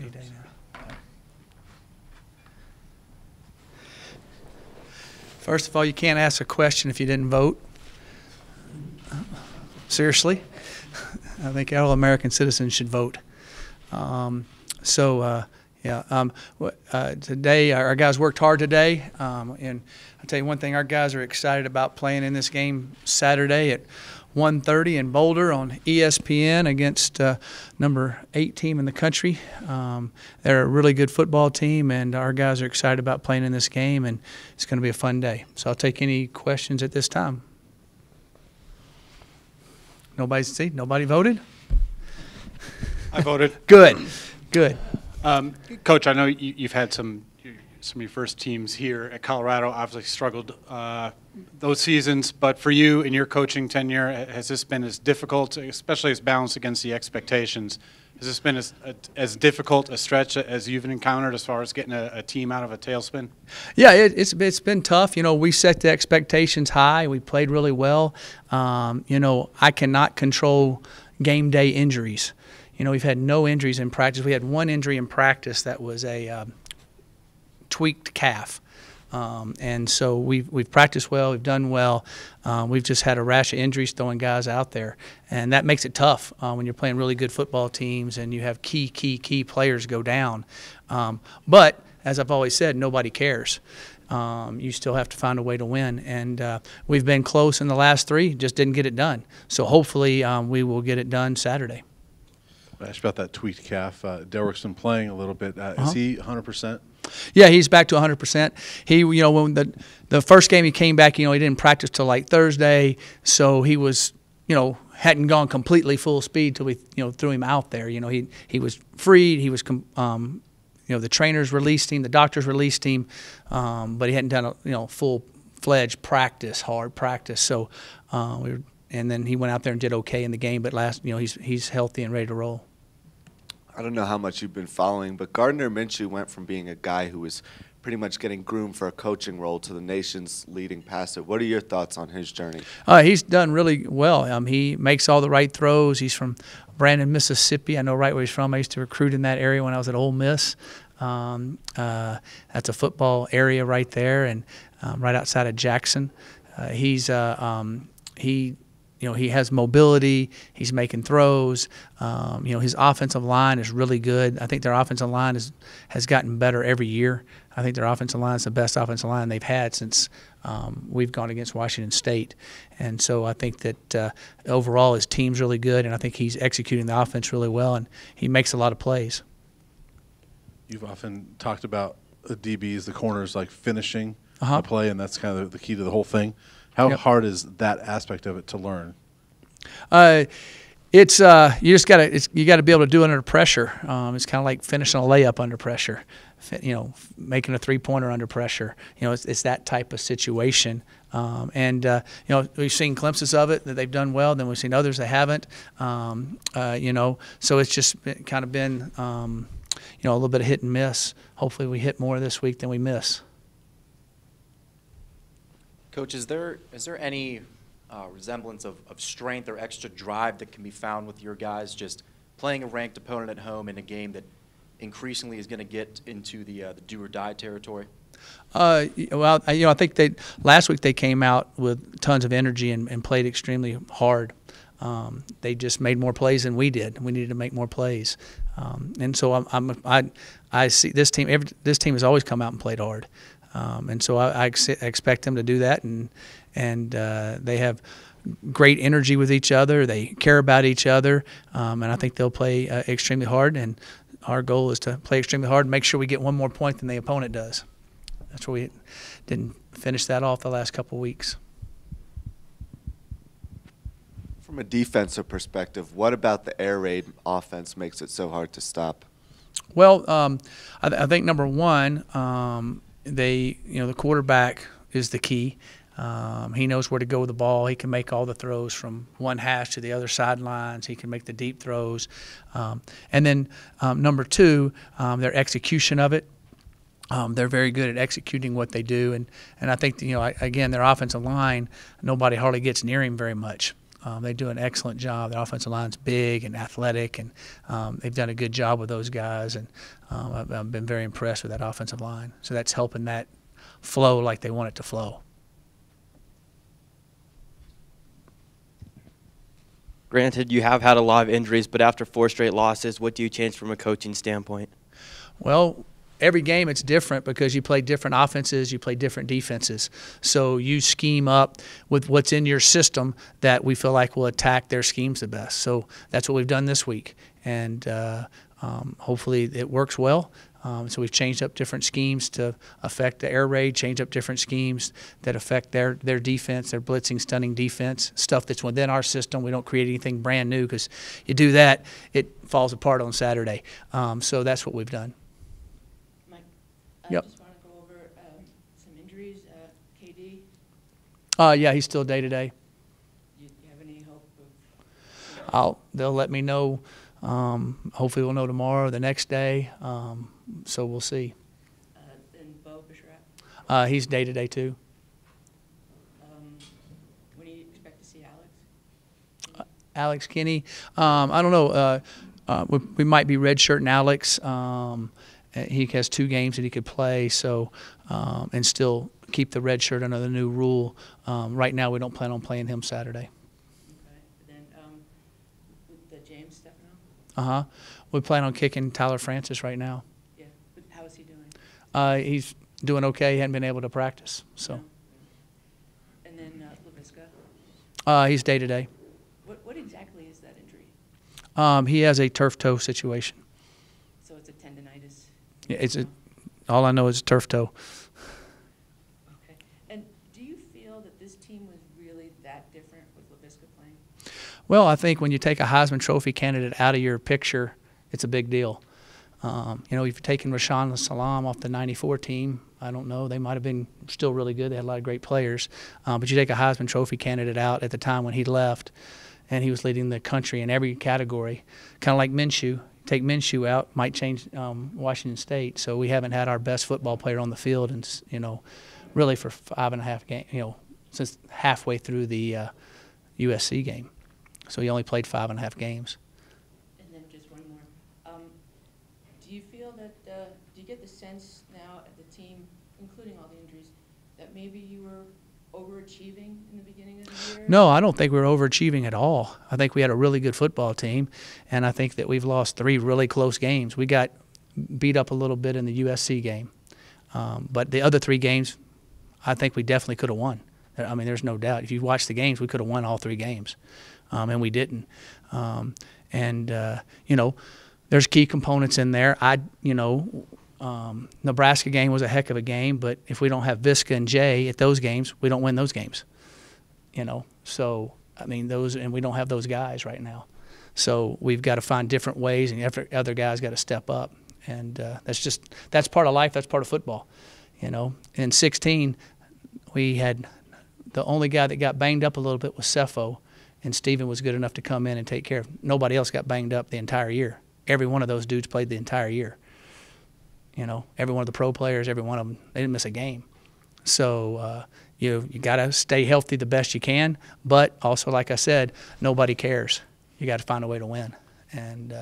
Any day now. First of all, you can't ask a question if you didn't vote. Seriously. I think all American citizens should vote. Today our guys worked hard today, and I'll tell you one thing, our guys are excited about playing in this game Saturday at 1:30 in Boulder on ESPN against number 8 team in the country. They're a really good football team, and our guys are excited about playing in this game, and it's going to be a fun day. So I'll take any questions at this time. Nobody voted? I voted. Good, good. Coach, I know you've had some of your first teams here at Colorado, obviously struggled those seasons, but for you in your coaching tenure, has this been as difficult, especially as balanced against the expectations? Has this been as difficult a stretch as you've encountered as far as getting a team out of a tailspin? Yeah, it's been tough. You know, we set the expectations high. We played really well. You know, I cannot control game day injuries. You know, we've had no injuries in practice. We had one injury in practice that was a tweaked calf. And so we've practiced well, we've done well. We've just had a rash of injuries throwing guys out there, and that makes it tough when you're playing really good football teams and you have key players go down. But as I've always said, nobody cares. You still have to find a way to win, and we've been close in the last 3, just didn't get it done. So hopefully we will get it done Saturday. I asked about that tweaked calf. Derrick's been playing a little bit. Is he 100%? Yeah, he's back to 100%. He, you know, when the first game he came back, you know, he didn't practice till like Thursday, so he was, you know, hadn't gone completely full speed till we, you know, threw him out there. You know, he was freed. He was, you know, the trainers released him, the doctors released him, but he hadn't done a, you know, full-fledged practice, hard practice. So and then he went out there and did okay in the game. But you know, he's healthy and ready to roll. I don't know how much you've been following, but Gardner Minshew went from being a guy who was pretty much getting groomed for a coaching role to the nation's leading passer. What are your thoughts on his journey? He's done really well. He makes all the right throws. He's from Brandon, Mississippi. I know right where he's from. I used to recruit in that area when I was at Ole Miss. That's a football area right there, and right outside of Jackson. You know, he has mobility. He's making throws. You know, his offensive line is really good. I think their offensive line has gotten better every year. I think their offensive line is the best offensive line they've had since we've gone against Washington State. And so I think that overall his team's really good, and I think he's executing the offense really well, and he makes a lot of plays. You've often talked about the DBs, the corners, like finishing the play, and that's kind of the key to the whole thing. How hard is that aspect of it to learn? It's you just gotta be able to do it under pressure. It's kind of like finishing a layup under pressure. You know, making a 3-pointer under pressure. You know, it's that type of situation. You know, we've seen glimpses of it that they've done well. Then we've seen others that haven't. You know, so it's just kind of been you know, a little bit of hit and miss. Hopefully, we hit more this week than we miss. Coach, is there any resemblance of strength or extra drive that can be found with your guys just playing a ranked opponent at home in a game that increasingly is going to get into the do-or-die territory? Well, you know, I think last week they came out with tons of energy and played extremely hard. They just made more plays than we did. We needed to make more plays, and so I see this team. This team has always come out and played hard. And so I expect them to do that, and they have great energy with each other. They care about each other, and I think they'll play extremely hard. And our goal is to play extremely hard and make sure we get one more point than the opponent does. That's where we didn't finish that off the last couple of weeks. From a defensive perspective, what about the air raid offense makes it so hard to stop? Well, I think number one, you know, the quarterback is the key. He knows where to go with the ball. He can make all the throws from one hash to the other sidelines. He can make the deep throws. And then number two, their execution of it. They're very good at executing what they do. And I think, you know, again, their offensive line, nobody hardly gets near him very much. They do an excellent job. Their offensive line's big and athletic, and they've done a good job with those guys. And I've been very impressed with that offensive line. So that's helping that flow like they want it to flow. Granted, you have had a lot of injuries, but after 4 straight losses, what do you change from a coaching standpoint? Well, every game it's different because you play different offenses, you play different defenses. So you scheme up with what's in your system that we feel like will attack their schemes the best. So that's what we've done this week. And hopefully it works well. So we've changed up different schemes to affect the air raid, changed up different schemes that affect their defense, their blitzing, stunning defense, stuff that's within our system. We don't create anything brand new because you do that, it falls apart on Saturday. So that's what we've done. Mike, Yep. I just want to go over some injuries. KD, Yeah, he's still day-to-day. do you have any hope of? They'll let me know. Hopefully we'll know tomorrow or the next day. So we'll see. And Bo Bisharat, He's day-to-day too. when do you expect to see Alex? Alex Kinney, I don't know. We might be redshirting Alex. He has 2 games that he could play, so and still keep the red shirt under the new rule. Right now, we don't plan on playing him Saturday. Okay. Then with the James Stefano? We plan on kicking Tyler Francis right now. Yeah. But how is he doing? He's doing okay. He hadn't been able to practice, so No? And then LaVisca, he's day-to-day. what exactly is that injury? He has a turf toe situation. So it's a tendonitis? Yeah, all I know is turf toe. Okay. And do you feel that this team was really that different with LaVisca playing? Well, I think when you take a Heisman Trophy candidate out of your picture, it's a big deal. If you're taking Rashaan Salam off the '94 team, I don't know. They might have been still really good. They had a lot of great players. But you take a Heisman Trophy candidate out at the time when he left, and he was leading the country in every category, kind of like Minshew. Take Minshew out, might change Washington State. So we haven't had our best football player on the field, and really for 5.5 games. Since halfway through the USC game. So he only played 5.5 games. And then just one more. Do you feel that, do you get the sense now at the team, including all the injuries, that maybe you were overachieving in the beginning of the year? No, I don't think we were overachieving at all. I think we had a really good football team, and I think that we've lost 3 really close games. We got beat up a little bit in the USC game. But the other 3 games, I think we definitely could have won. I mean, there's no doubt. If you watch the games, we could have won all 3 games, and we didn't. There's key components in there. Nebraska game was a heck of a game, but if we don't have Visca and Jay at those games, we don't win those games. So I mean and we don't have those guys right now. So we've got to find different ways, and other guys got to step up. And that's part of life. That's part of football. In 16, we had the only guy that got banged up a little bit was Cepho, and Steven was good enough to come in and take care of. Nobody else got banged up the entire year. Every one of those dudes played the entire year. Every one of the pro players, every one of them, they didn't miss a game. So you got to stay healthy the best you can, but also, like I said, nobody cares. You got to find a way to win, and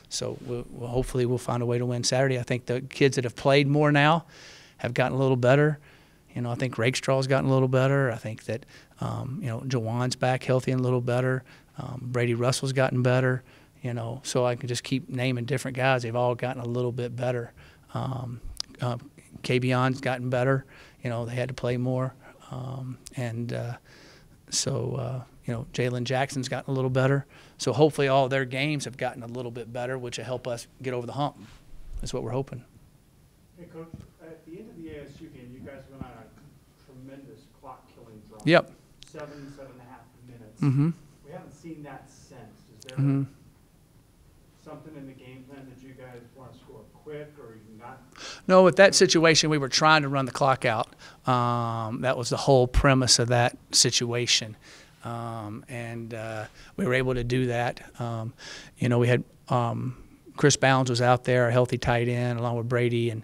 so hopefully we'll find a way to win Saturday. I think the kids that have played more now have gotten a little better. I think Rakestraw's gotten a little better. I think that Jawan's back healthy and a little better. Brady Russell's gotten better. So I can just keep naming different guys. They've all gotten a little bit better. K'Bion's gotten better. They had to play more. Jalen Jackson's gotten a little better. So hopefully all their games have gotten a little bit better, which will help us get over the hump. That's what we're hoping. Hey, Coach, at the end of the ASU game, you guys went on a tremendous clock-killing drive. Yep. 7.5 minutes. Mm-hmm. We haven't seen that since. Is there something in the game plan that you guys want to score quick, or you not? No, with that situation, we were trying to run the clock out. That was the whole premise of that situation. And we were able to do that. We had Chris Bounds was out there, a healthy tight end, along with Brady, and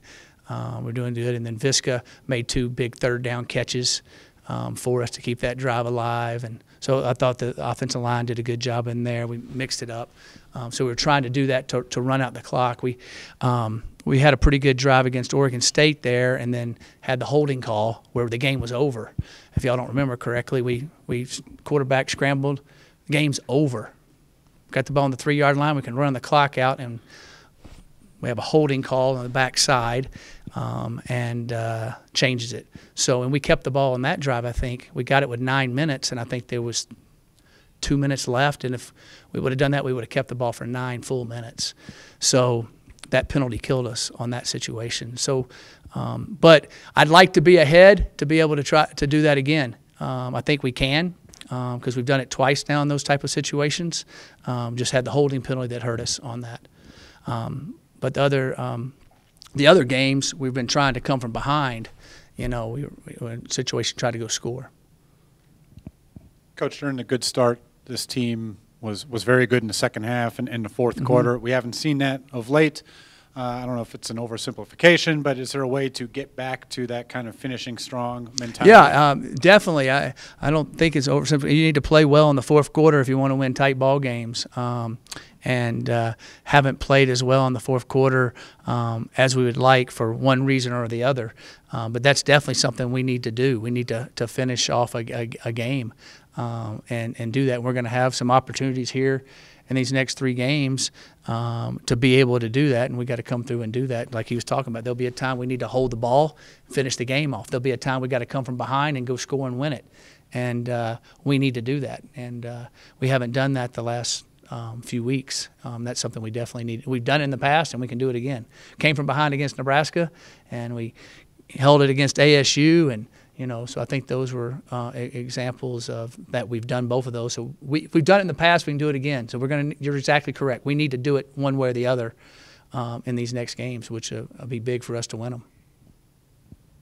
we're doing good. And then Visca made 2 big 3rd down catches for us to keep that drive alive. And So I thought the offensive line did a good job in there. We mixed it up. So we were trying to do that to run out the clock. We had a pretty good drive against Oregon State there, and then had the holding call where the game was over. If y'all don't remember correctly, we quarterback scrambled. The game's over. Got the ball on the 3-yard line. We can run the clock out, and we have a holding call on the backside, and changes it. So, and we kept the ball on that drive. I think we got it with 9 minutes, and I think there was 2 minutes left. And if we would have done that, we would have kept the ball for 9 full minutes. So that penalty killed us on that situation. So, but I'd like to be ahead to be able to try to do that again. I think we can, because we've done it twice now in those type of situations. Just had the holding penalty that hurt us on that. But the other games, we've been trying to come from behind. We were in a situation, try to go score. Coach, during the good start, this team was very good in the second half and in the fourth quarter. We haven't seen that of late. I don't know if it's an oversimplification, but is there a way to get back to that kind of finishing strong mentality? Yeah, definitely. I don't think it's oversimplification. You need to play well in the fourth quarter if you want to win tight ball games. And haven't played as well in the fourth quarter as we would like for one reason or the other. But that's definitely something we need to do. We need to finish off a game and do that. We're going to have some opportunities here in these next 3 games to be able to do that, and we got to come through and do that. Like he was talking about, there'll be a time we need to hold the ball, finish the game off. There'll be a time we got to come from behind and go score and win it, and we need to do that. And we haven't done that the last few weeks. That's something we definitely need. We've done it in the past, and we can do it again. Came from behind against Nebraska, and we held it against ASU, and so I think those were examples of that. We've done both of those. So we've done it in the past. We can do it again. So you're exactly correct. We need to do it one way or the other in these next games, which will be big for us to win them.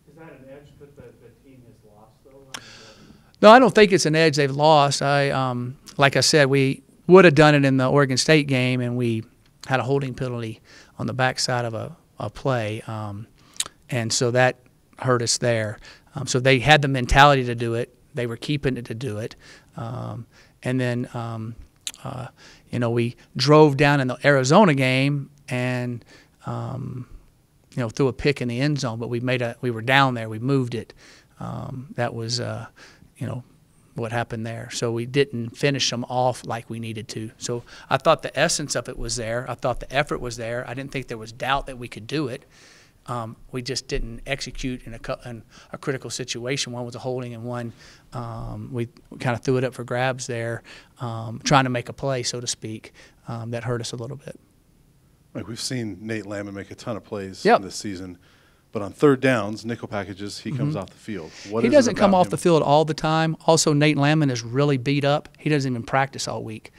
Is that an edge that the team has lost, though? No, I don't think it's an edge they've lost. Like I said, we would have done it in the Oregon State game, and we had a holding penalty on the backside of a play, and so that hurt us there. So they had the mentality to do it. They were keeping it to do it. And then, we drove down in the Arizona game and, threw a pick in the end zone. But we were down there. We moved it. That was, what happened there. So we didn't finish them off like we needed to. So I thought the essence of it was there. I thought the effort was there. I didn't think there was doubt that we could do it. We just didn't execute in a critical situation. One was a holding, and one we kind of threw it up for grabs there, trying to make a play, so to speak, that hurt us a little bit. Like we've seen Nate Lamon make a ton of plays Yep. this season, but on third downs, nickel packages, he comes off the field. He doesn't come off the field all the time. Also, Nate Lamon is really beat up. He doesn't even practice all week.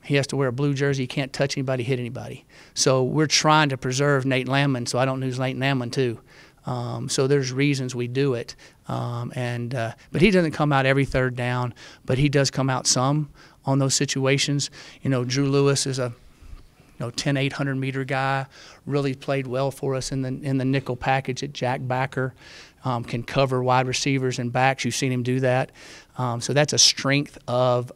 He has to wear a blue jersey. He can't touch anybody, hit anybody. So we're trying to preserve Nate Lamon so I don't lose Nate Lamon too. So there's reasons we do it. But he doesn't come out every third down, but he does come out some on those situations. Drew Lewis is a 10, 800-meter guy, really played well for us in the nickel package at Jack Backer. Can cover wide receivers and backs. You've seen him do that. So that's a strength of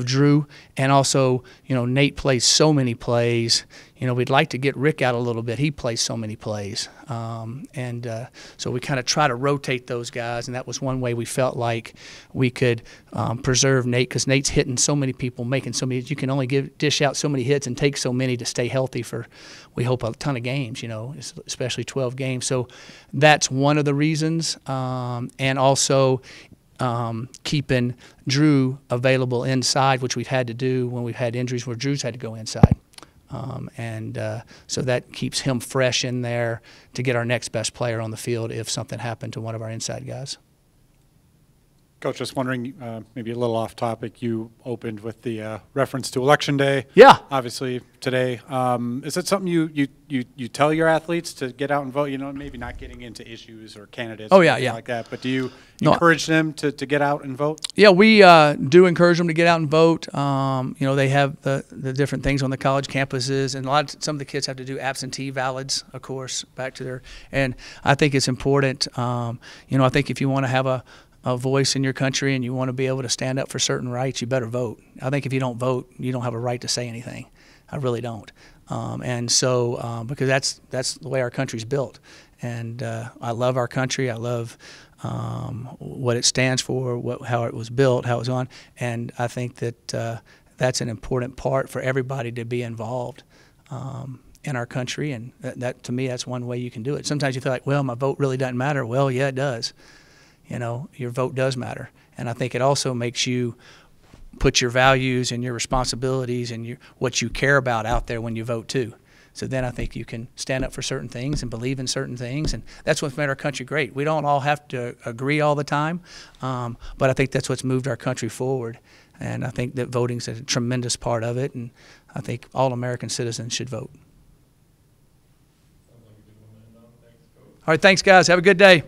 Drew. And also, Nate plays so many plays. We'd like to get Rick out a little bit. He plays so many plays. So we kind of try to rotate those guys, and that was one way we felt like we could preserve Nate, because Nate's hitting so many people, making so many. You can only dish out so many hits and take so many to stay healthy for, we hope, a ton of games, especially 12 games. So that's one of the reasons. And also keeping Drew available inside, which we've had to do when we've had injuries where Drew's had to go inside. So that keeps him fresh in there to get our next best player on the field if something happened to one of our inside guys. Coach, just wondering, maybe a little off topic, you opened with the reference to Election Day. Yeah. Obviously today. Is it something you tell your athletes to get out and vote? Maybe not getting into issues or candidates or anything like that, but do you encourage them to get out and vote? Yeah, we do encourage them to get out and vote. They have the different things on the college campuses, and some of the kids have to do absentee ballots, of course, and I think it's important. I think if you want to have a voice in your country and you want to be able to stand up for certain rights, you better vote. I think if you don't vote, you don't have a right to say anything. I really don't. And so because that's the way our country's built. And I love our country. I love what it stands for, how it was built, how it was on. And I think that that's an important part for everybody to be involved in our country. And that to me, that's one way you can do it. Sometimes you feel like, well, my vote really doesn't matter. Well, yeah, it does. You know, your vote does matter. And I think it also makes you put your values and your responsibilities and what you care about out there when you vote too. So then I think you can stand up for certain things and believe in certain things, and that's what's made our country great. We don't all have to agree all the time, but I think that's what's moved our country forward, and I think that voting's a tremendous part of it, and I think all American citizens should vote. All right, thanks, guys. Have a good day.